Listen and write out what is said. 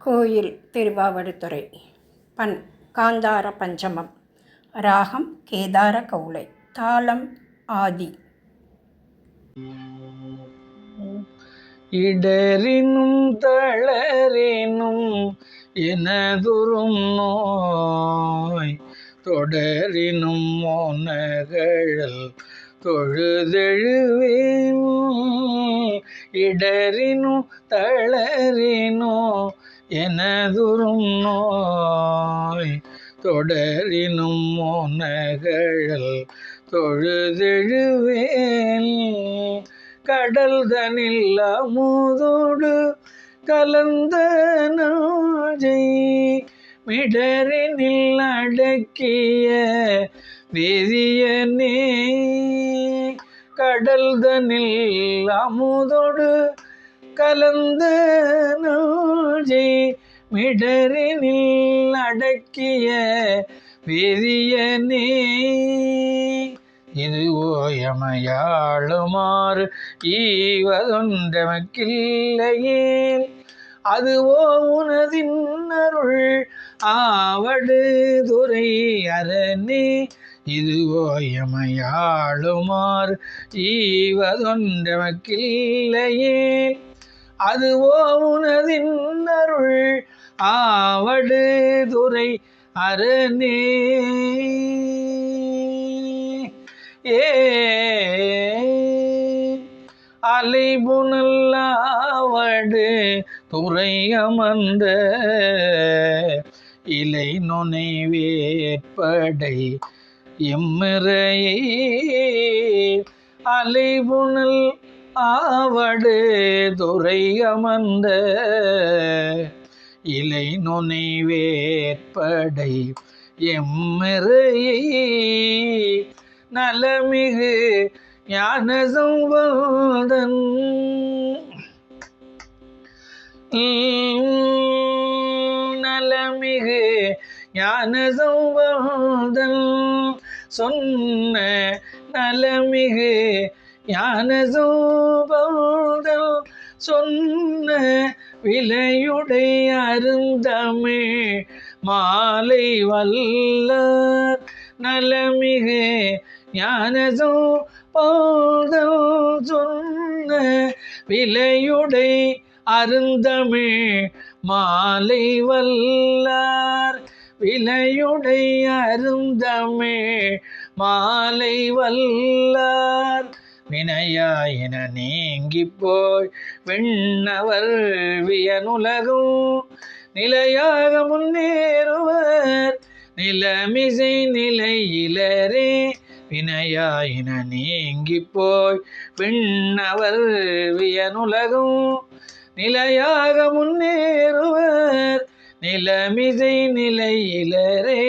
கோயில் திருவாவடுதுறை. பண் காந்தார பஞ்சமம். ராகம் கேதார கௌளை. தாளம் ஆதி. இடரினும் தளரினும் எனதுறும் நோய் தொடரினும் மோனகழல் தொழுதெழுவேன். இடரினும் தளரினோ எனதுறும் நோய் தொடரினும் மோனகழல் தொழுதெழுவேன். கடல் தனில் அமுதோடு கலந்த நாஜை மிடரினில் அடக்கிய வேதியனே. கடல் தனில் அமுதோடு கலந்த நாஜை மிடரினில் அடக்கிய வேதியனே. இதுவோ எமையாளுமாறு ஈவதொன்றமக்கில்லையேல் அதுவோ உனதின் அருள் ஆவடு துறை அரணே. இதுவோ எமையாளுமாறு ஈவதொன்றமக்கில்லையேல் அதுவோ உனதின் அருள் ஆவடு துறை அரணே. அலைபுனல்லாவடு துறை அமர்ந்த இலை நுனை வேற்படை எம்மிறையே. அலைபுனல் ஆவடு துறை அமர்ந்த இலை நுனை வேற்படை எம்மிறையே. நலமிகு ஞான சம்பந்தன் நலமிகு ஞான சம்பந்தன் சொன்ன நலமிகு ஞான சம்பந்தன் சொன்ன விலையுடை அருந்தமிழ் மாலை வல்லார். நலமிகு ஞான சம்பந்தன் சொன்ன விலையுடை அருந்தமிழ் மாலை வல்லார். விலையுடை அருந்தமிழ் மாலை வல்லார். வினையாயின நீங்கிப் போய் விண்ணவர் வியனுலகும் நிலையாக முன்னேறுவர் நிலமிசை நிலையிலரே. வினையாயின நீங்கிப் போய் விண்ணவர் வியனுலகும் நிலையாக முன்னேறுவர் நிலமிசை நிலையிலரே.